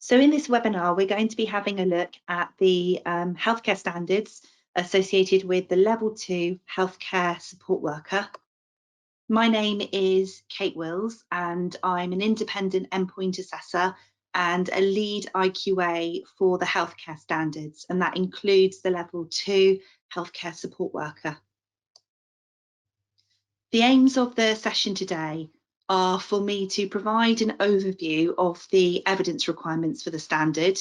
So in this webinar, we're going to be having a look at the healthcare standards associated with the Level 2 Healthcare Support Worker. My name is Kate Wills and I'm an independent endpoint assessor and a lead IQA for the healthcare standards, and that includes the Level 2 Healthcare Support Worker. The aims of the session today are for me to provide an overview of the evidence requirements for the standard,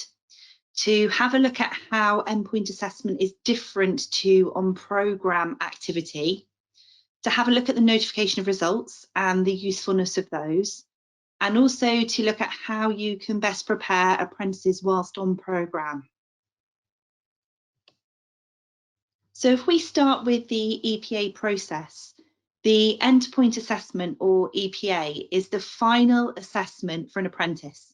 to have a look at how endpoint assessment is different to on-programme activity, to have a look at the notification of results and the usefulness of those, and also to look at how you can best prepare apprentices whilst on programme. So if we start with the EPA process, the endpoint assessment, or EPA, is the final assessment for an apprentice.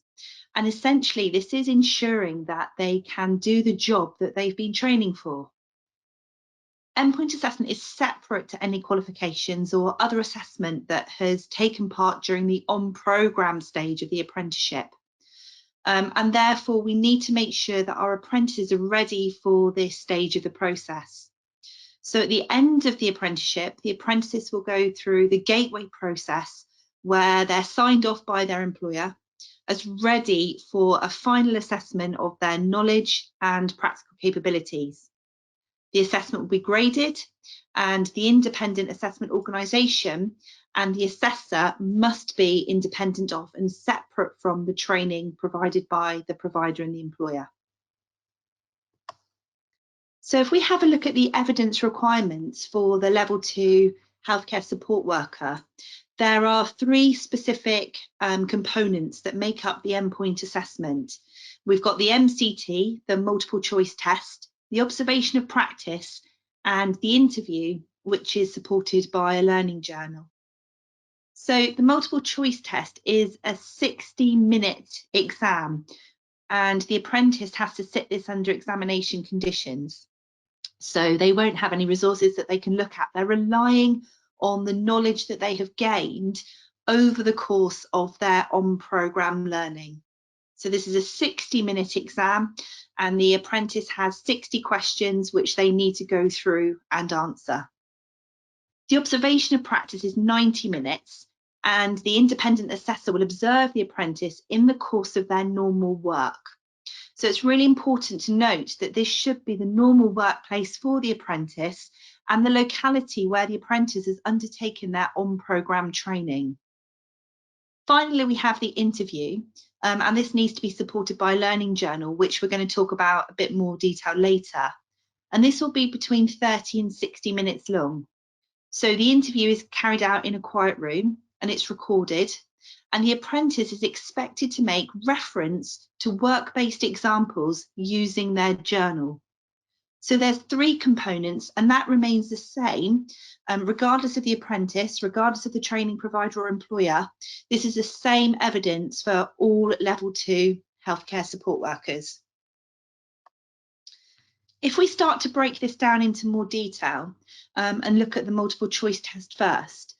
And essentially, this is ensuring that they can do the job that they've been training for. Endpoint assessment is separate to any qualifications or other assessment that has taken part during the on-programme stage of the apprenticeship. And therefore, we need to make sure that our apprentices are ready for this stage of the process. So at the end of the apprenticeship, the apprentices will go through the gateway process where they're signed off by their employer as ready for a final assessment of their knowledge and practical capabilities. The assessment will be graded, and the independent assessment organisation and the assessor must be independent of and separate from the training provided by the provider and the employer. So if we have a look at the evidence requirements for the Level 2 Healthcare Support Worker, there are three specific components that make up the endpoint assessment. We've got the MCT, the multiple choice test, the observation of practice, and the interview, which is supported by a learning journal. So the multiple choice test is a 60-minute exam, and the apprentice has to sit this under examination conditions. So they won't have any resources that they can look at. They're relying on the knowledge that they have gained over the course of their on-programme learning. So this is a 60-minute exam, and the apprentice has 60 questions which they need to go through and answer. The observation of practice is 90 minutes, and the independent assessor will observe the apprentice in the course of their normal work. So it's really important to note that this should be the normal workplace for the apprentice and the locality where the apprentice has undertaken their on-programme training. Finally, we have the interview, and this needs to be supported by a learning journal, which we're going to talk about a bit more detail later. And this will be between 30 and 60 minutes long. So the interview is carried out in a quiet room and it's recorded, and the apprentice is expected to make reference to work-based examples using their journal. So there's three components, and that remains the same regardless of the apprentice, regardless of the training provider or employer. This is the same evidence for all Level 2 healthcare support workers. If we start to break this down into more detail and look at the multiple choice test first,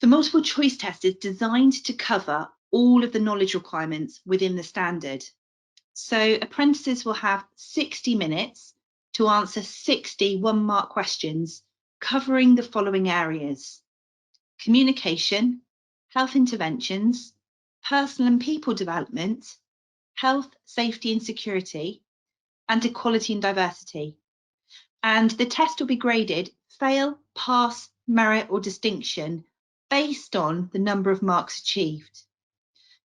the multiple choice test is designed to cover all of the knowledge requirements within the standard. So apprentices will have 60 minutes to answer 60 one-mark questions covering the following areas: communication, health interventions, personal and people development, health, safety and security, and equality and diversity. And the test will be graded fail, pass, merit or distinction based on the number of marks achieved.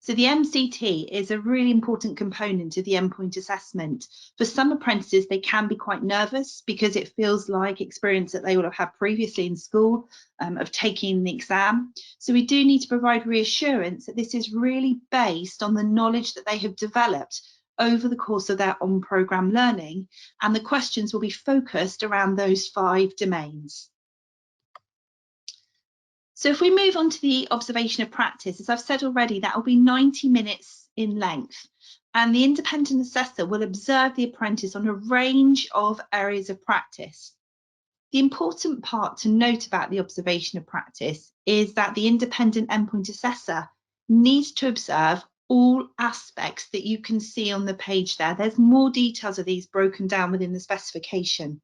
So the MCT is a really important component of the endpoint assessment. For some apprentices, they can be quite nervous because it feels like experience that they will have had previously in school of taking the exam. So we do need to provide reassurance that this is really based on the knowledge that they have developed over the course of their on-programme learning, and the questions will be focused around those 5 domains. So if we move on to the observation of practice, as I've said already, that will be 90 minutes in length, and the independent assessor will observe the apprentice on a range of areas of practice. The important part to note about the observation of practice is that the independent endpoint assessor needs to observe all aspects that you can see on the page there. There's more details of these broken down within the specification.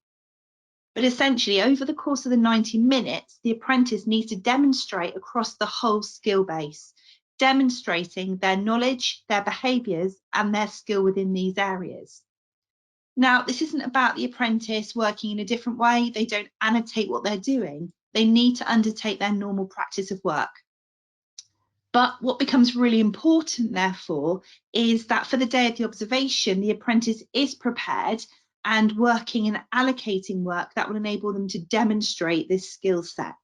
But essentially, over the course of the 90 minutes, the apprentice needs to demonstrate across the whole skill base, demonstrating their knowledge, their behaviours, and their skill within these areas. Now, this isn't about the apprentice working in a different way. They don't annotate what they're doing. They need to undertake their normal practice of work. But what becomes really important, therefore, is that for the day of the observation, the apprentice is prepared and working and allocating work that will enable them to demonstrate this skill set.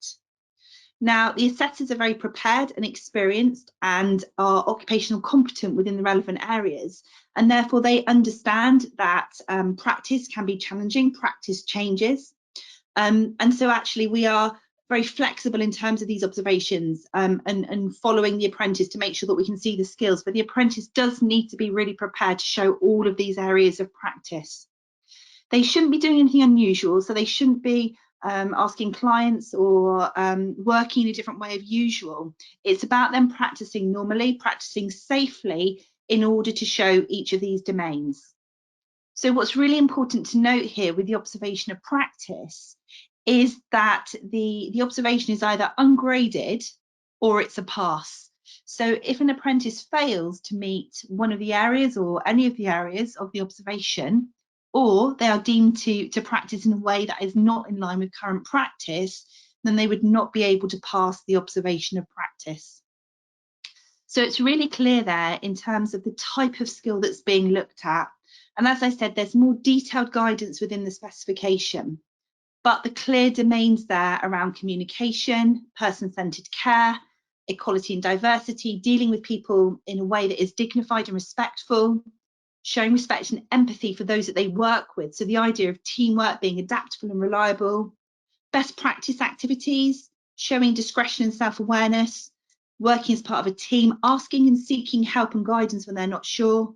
Now, the assessors are very prepared and experienced and are occupational competent within the relevant areas, and therefore they understand that practice can be challenging, practice changes. And so actually we are very flexible in terms of these observations and following the apprentice to make sure that we can see the skills, but the apprentice does need to be really prepared to show all of these areas of practice. They shouldn't be doing anything unusual, so they shouldn't be asking clients or working in a different way of usual. It's about them practicing normally, practicing safely in order to show each of these domains. So what's really important to note here with the observation of practice is that the observation is either ungraded or it's a pass. So if an apprentice fails to meet one of the areas or any of the areas of the observation, or they are deemed to practice in a way that is not in line with current practice, then they would not be able to pass the observation of practice. So it's really clear there in terms of the type of skill that's being looked at. And as I said, there's more detailed guidance within the specification, but the clear domains there around communication, person-centered care, equality and diversity, dealing with people in a way that is dignified and respectful, showing respect and empathy for those that they work with. So the idea of teamwork, being adaptable and reliable, best practice activities, showing discretion and self-awareness, working as part of a team, asking and seeking help and guidance when they're not sure,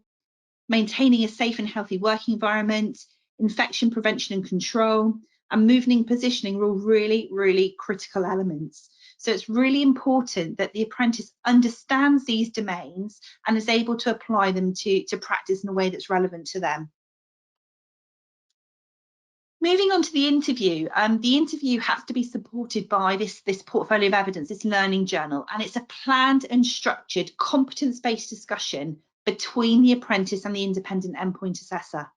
maintaining a safe and healthy working environment, infection prevention and control, and moving and positioning are all really, really critical elements. So it's really important that the apprentice understands these domains and is able to apply them to practice in a way that's relevant to them. Moving on to the interview has to be supported by this portfolio of evidence, this learning journal, and it's a planned and structured competence-based discussion between the apprentice and the independent endpoint assessor.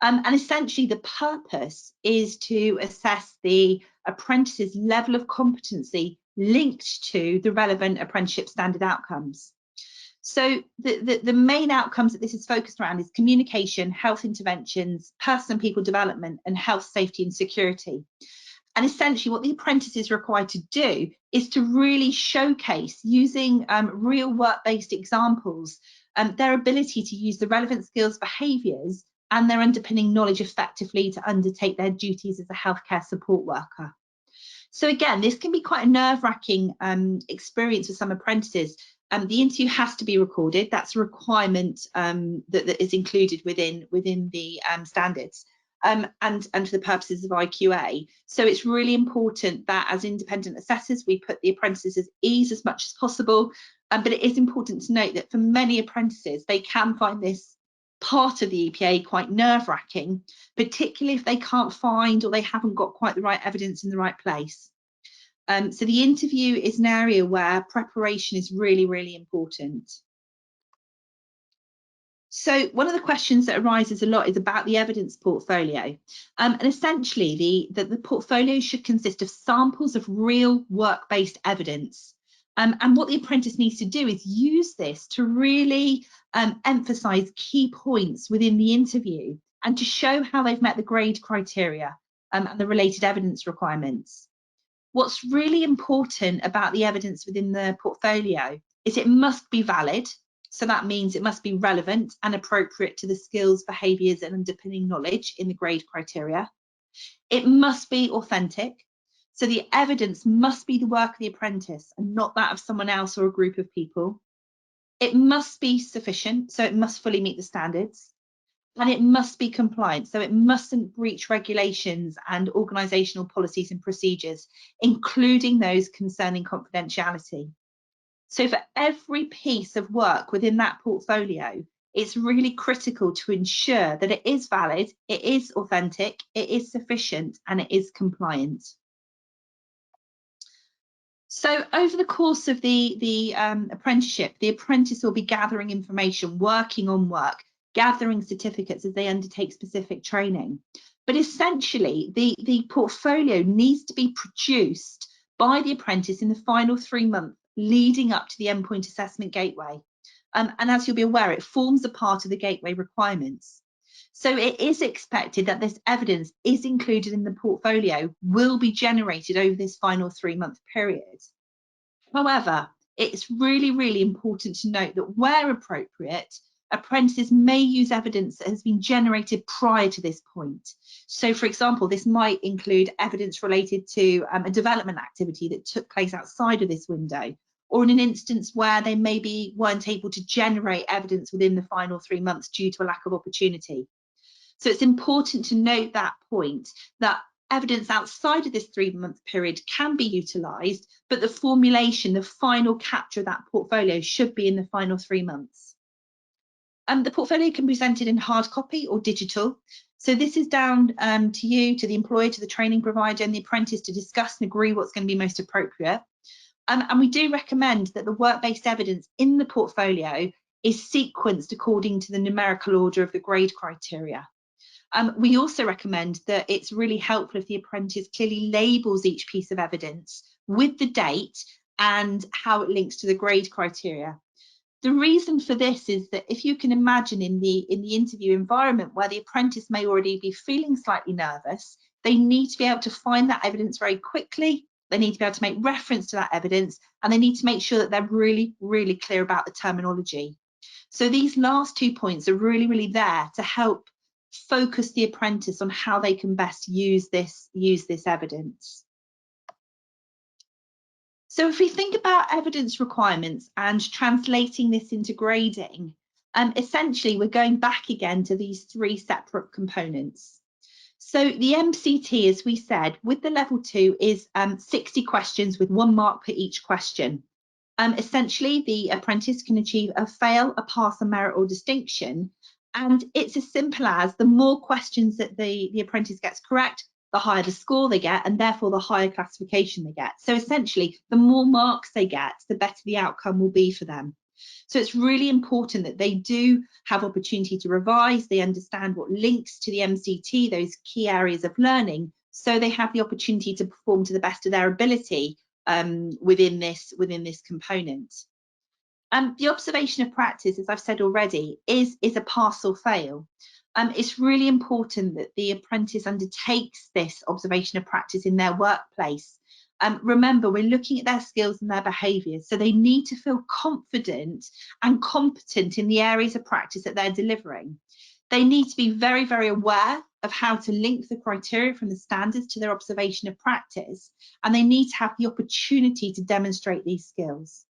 And essentially the purpose is to assess the apprentice's level of competency linked to the relevant apprenticeship standard outcomes. So the main outcomes that this is focused around is communication, health interventions, person and people development, and health, safety and security. And essentially what the apprentice is required to do is to really showcase, using real work-based examples, their ability to use the relevant skills, behaviours, and their underpinning knowledge effectively to undertake their duties as a healthcare support worker. So again, this can be quite a nerve-wracking experience for some apprentices. The interview has to be recorded. That's a requirement that is included within the standards and for the purposes of IQA. So it's really important that as independent assessors, we put the apprentices at ease as much as possible. But it is important to note that for many apprentices, they can find this part of the EPA quite nerve-wracking, particularly if they can't find or they haven't got quite the right evidence in the right place. So the interview is an area where preparation is really, really important. So one of the questions that arises a lot is about the evidence portfolio. And essentially the portfolio should consist of samples of real work-based evidence. And what the apprentice needs to do is use this to really emphasise key points within the interview and to show how they've met the grade criteria and the related evidence requirements. What's really important about the evidence within the portfolio is it must be valid. So that means it must be relevant and appropriate to the skills, behaviours and underpinning knowledge in the grade criteria. It must be authentic. So the evidence must be the work of the apprentice and not that of someone else or a group of people. It must be sufficient, so it must fully meet the standards. And it must be compliant, so it mustn't breach regulations and organisational policies and procedures, including those concerning confidentiality. So for every piece of work within that portfolio, it's really critical to ensure that it is valid, it is authentic, it is sufficient, and it is compliant. So over the course of the apprenticeship, the apprentice will be gathering information, working on work, gathering certificates as they undertake specific training. But essentially, the portfolio needs to be produced by the apprentice in the final 3 months leading up to the endpoint assessment gateway. And as you'll be aware, it forms a part of the gateway requirements. So it is expected that this evidence is included in the portfolio, will be generated over this final 3-month period. However, it's really, really important to note that where appropriate, apprentices may use evidence that has been generated prior to this point. So, for example, this might include evidence related to a development activity that took place outside of this window, or in an instance where they maybe weren't able to generate evidence within the final 3 months due to a lack of opportunity. So it's important to note that point, that evidence outside of this 3-month period can be utilised, but the formulation, the final capture of that portfolio should be in the final 3 months. The portfolio can be presented in hard copy or digital. So this is down to you, to the employer, to the training provider and the apprentice to discuss and agree what's going to be most appropriate. And we do recommend that the work-based evidence in the portfolio is sequenced according to the numerical order of the grade criteria. We also recommend that it's really helpful if the apprentice clearly labels each piece of evidence with the date and how it links to the grade criteria. The reason for this is that if you can imagine in the interview environment where the apprentice may already be feeling slightly nervous, they need to be able to find that evidence very quickly. They need to be able to make reference to that evidence, and they need to make sure that they're really, really clear about the terminology. So these last 2 points are really, really there to help focus the apprentice on how they can best use this evidence. So if we think about evidence requirements and translating this into grading, essentially we're going back again to these 3 separate components. So the MCT, as we said, with the level 2 is 60 questions with 1 mark per each question. Essentially, the apprentice can achieve a fail, a pass, a merit or distinction. And it's as simple as the more questions that the apprentice gets correct, the higher the score they get, and therefore the higher classification they get. So essentially, the more marks they get, the better the outcome will be for them. So it's really important that they do have opportunity to revise, they understand what links to the MCT, those key areas of learning, so they have the opportunity to perform to the best of their ability within this component. The observation of practice, as I've said already, is a pass or fail. It's really important that the apprentice undertakes this observation of practice in their workplace. Remember, we're looking at their skills and their behaviours, so they need to feel confident and competent in the areas of practice that they're delivering. They need to be very, very aware of how to link the criteria from the standards to their observation of practice, and they need to have the opportunity to demonstrate these skills.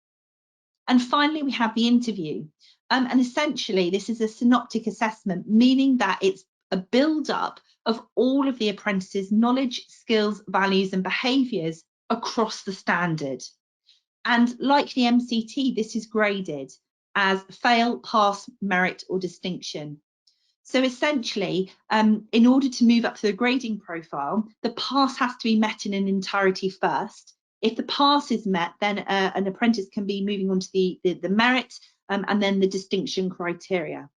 And finally, we have the interview. And essentially, this is a synoptic assessment, meaning that it's a build-up of all of the apprentices' knowledge, skills, values, and behaviours across the standard. And like the MCT, this is graded as fail, pass, merit, or distinction. So essentially, in order to move up to the grading profile, the pass has to be met in an entirety first. If the pass is met, then an apprentice can be moving on to the merit and then the distinction criteria.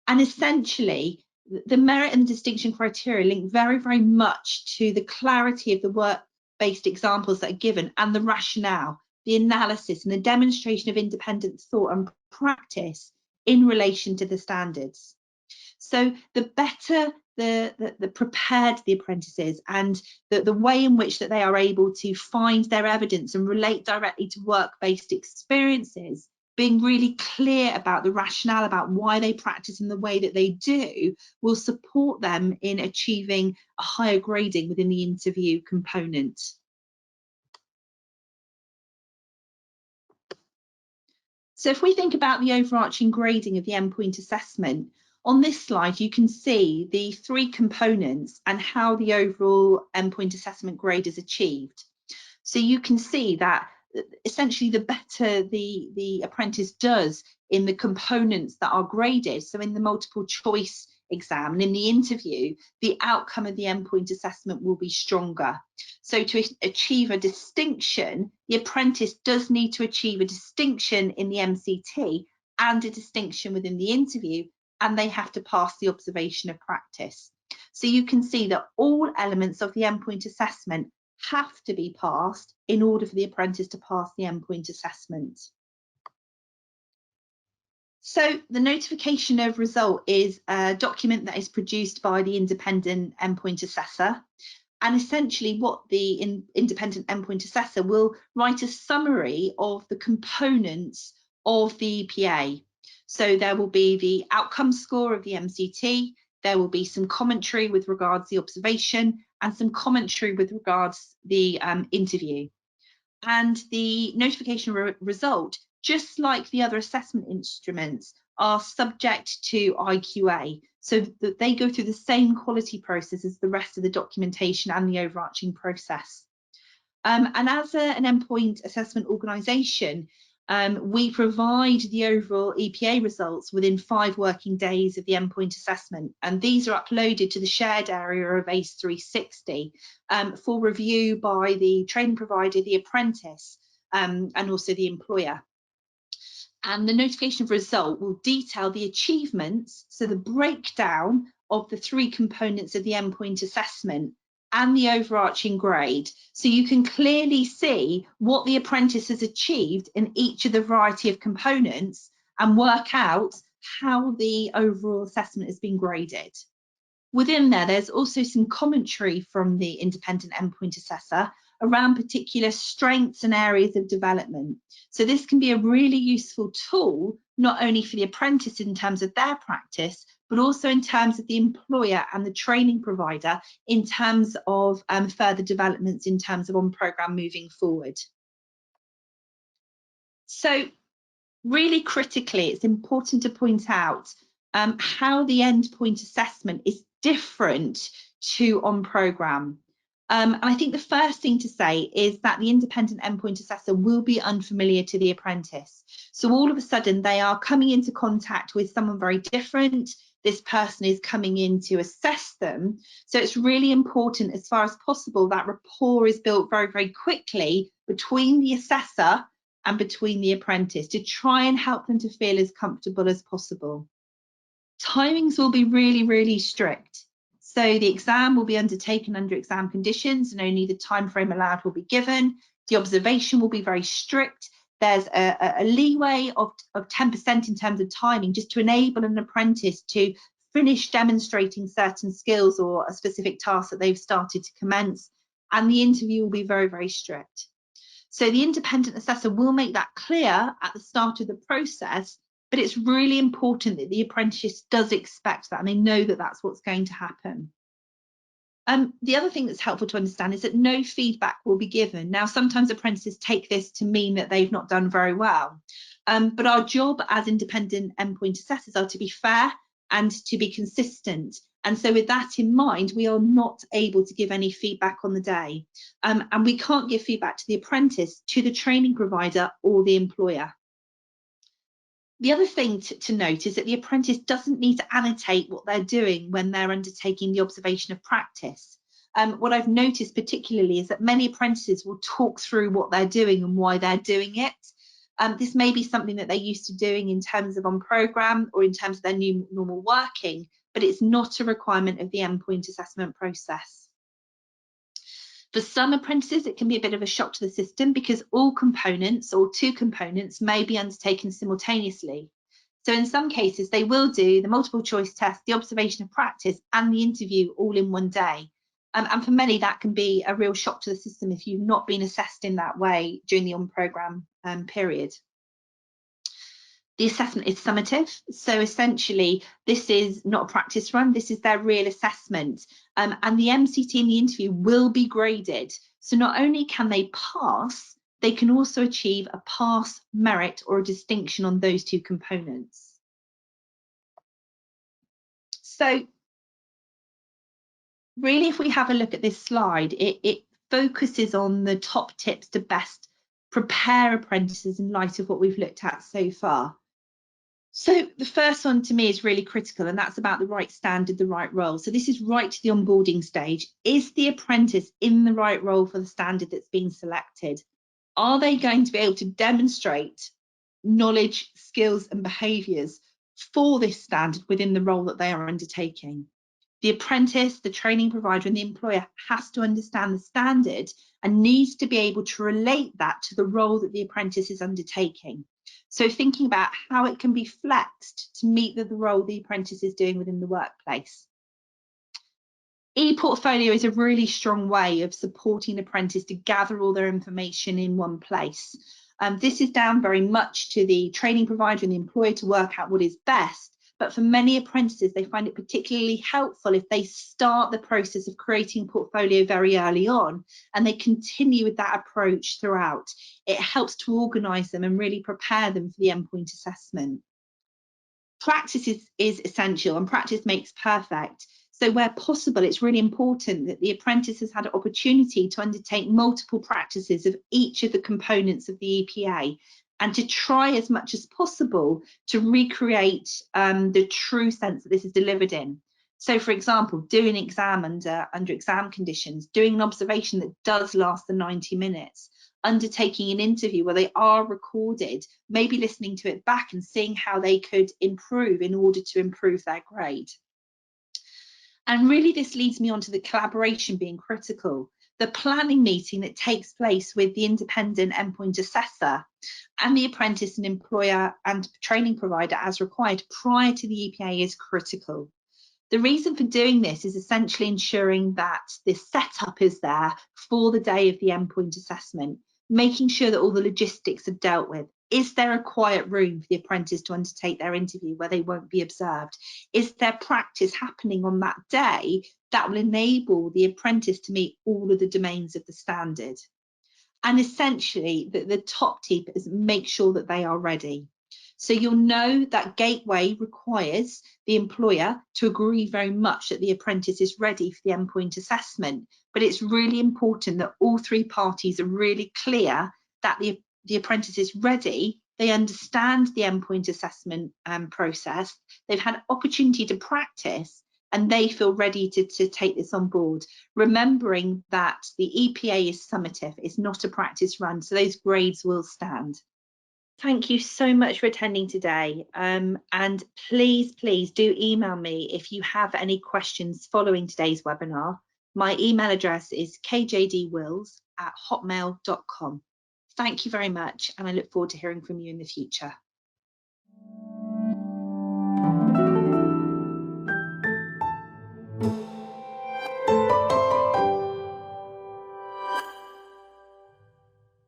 And essentially, the merit and the distinction criteria link very, very much to the clarity of the work-based examples that are given and the rationale, the analysis and the demonstration of independent thought and practice in relation to the standards. So the better the prepared the apprentices and the way in which that they are able to find their evidence and relate directly to work-based experiences, being really clear about the rationale about why they practice in the way that they do, will support them in achieving a higher grading within the interview component. So if we think about the overarching grading of the endpoint assessment, on this slide, you can see the 3 components and how the overall endpoint assessment grade is achieved. So you can see that essentially the better the apprentice does in the components that are graded. So in the multiple choice exam and in the interview, the outcome of the endpoint assessment will be stronger. So to achieve a distinction, the apprentice does need to achieve a distinction in the MCT and a distinction within the interview, and they have to pass the observation of practice. So you can see that all elements of the endpoint assessment have to be passed in order for the apprentice to pass the endpoint assessment. So the notification of result is a document that is produced by the independent endpoint assessor. And essentially what the independent endpoint assessor will write a summary of the components of the EPA. So there will be the outcome score of the MCT, there will be some commentary with regards to the observation and some commentary with regards to the interview. And the notification result, just like the other assessment instruments, are subject to IQA, so that they go through the same quality process as the rest of the documentation and the overarching process. And as an endpoint assessment organisation, we provide the overall EPA results within 5 working days of the endpoint assessment, and these are uploaded to the shared area of ACE 360 for review by the training provider, the apprentice, and also the employer. And the notification of result will detail the achievements, so the breakdown of the 3 components of the endpoint assessment and the overarching grade, so you can clearly see what the apprentice has achieved in each of the variety of components and work out how the overall assessment has been graded. Within there's also some commentary from the independent endpoint assessor around particular strengths and areas of development. So this can be a really useful tool, not only for the apprentice in terms of their practice, but also in terms of the employer and the training provider in terms of further developments in terms of on programme moving forward. So really critically, it's important to point out how the endpoint assessment is different to on programme. And I think the first thing to say is that the independent endpoint assessor will be unfamiliar to the apprentice. So all of a sudden they are coming into contact with someone very different. This person is coming in to assess them. So it's really important, as far as possible, that rapport is built very, very quickly between the assessor and between the apprentice to try and help them to feel as comfortable as possible. Timings will be really, really strict. So the exam will be undertaken under exam conditions and only the time frame allowed will be given. The observation will be very strict. There's a leeway of 10% in terms of timing, just to enable an apprentice to finish demonstrating certain skills or a specific task that they've started to commence. And the interview will be very, very strict. So the independent assessor will make that clear at the start of the process, but it's really important that the apprentice does expect that and they know that that's what's going to happen. The other thing that's helpful to understand is that no feedback will be given. Now, sometimes apprentices take this to mean that they've not done very well, but our job as independent endpoint assessors are to be fair and to be consistent. And so with that in mind, we are not able to give any feedback on the day. And we can't give feedback to the apprentice, to the training provider or the employer. The other thing to note is that the apprentice doesn't need to annotate what they're doing when they're undertaking the observation of practice. What I've noticed particularly is that many apprentices will talk through what they're doing and why they're doing it. This may be something that they're used to doing in terms of on programme or in terms of their new normal working, but it's not a requirement of the endpoint assessment process. For some apprentices, it can be a bit of a shock to the system because all components or 2 components may be undertaken simultaneously. So in some cases, they will do the multiple choice test, the observation of practice and the interview all in one day. And for many, that can be a real shock to the system if you've not been assessed in that way during the on-programme period. The assessment is summative, so essentially this is not a practice run, this is their real assessment, and the MCT in the interview will be graded. So not only can they pass, they can also achieve a pass, merit or a distinction on those 2 components. So really, if we have a look at this slide, it focuses on the top tips to best prepare apprentices in light of what we've looked at so far? So the first one to me is really critical, and that's about the right standard, the right role. So this is right to the onboarding stage. Is the apprentice in the right role for the standard that's been selected? Are they going to be able to demonstrate knowledge, skills and behaviours for this standard within the role that they are undertaking? The apprentice, the training provider and the employer has to understand the standard and needs to be able to relate that to the role that the apprentice is undertaking. So thinking about how it can be flexed to meet the role the apprentice is doing within the workplace. E-portfolio is a really strong way of supporting an apprentice to gather all their information in one place. This is down very much to the training provider and the employer to work out what is best. But for many apprentices, they find it particularly helpful if they start the process of creating a portfolio very early on and they continue with that approach throughout. It helps to organise them and really prepare them for the endpoint assessment. Practice is essential, and practice makes perfect. So where possible, it's really important that the apprentice has had an opportunity to undertake multiple practices of each of the components of the EPA and to try as much as possible to recreate the true sense that this is delivered in. So, for example, doing an exam under exam conditions, doing an observation that does last the 90 minutes, undertaking an interview where they are recorded, maybe listening to it back and seeing how they could improve in order to improve their grade. And really this leads me on to the collaboration being critical. The planning meeting that takes place with the independent endpoint assessor and the apprentice and employer and training provider as required prior to the EPA is critical. The reason for doing this is essentially ensuring that this setup is there for the day of the endpoint assessment, making sure that all the logistics are dealt with. Is there a quiet room for the apprentice to undertake their interview where they won't be observed? Is there practice happening on that day that will enable the apprentice to meet all of the domains of the standard? And essentially, the top tip is make sure that they are ready. So you'll know that Gateway requires the employer to agree very much that the apprentice is ready for the endpoint assessment, but it's really important that all three parties are really clear that the apprentice is ready, they understand the endpoint assessment process, they've had opportunity to practice, and they feel ready to take this on board, remembering that the EPA is summative, it's not a practice run, so those grades will stand. Thank you so much for attending today, and please do email me if you have any questions following today's webinar. My email address is kjdwills@hotmail.com. Thank you very much, and I look forward to hearing from you in the future.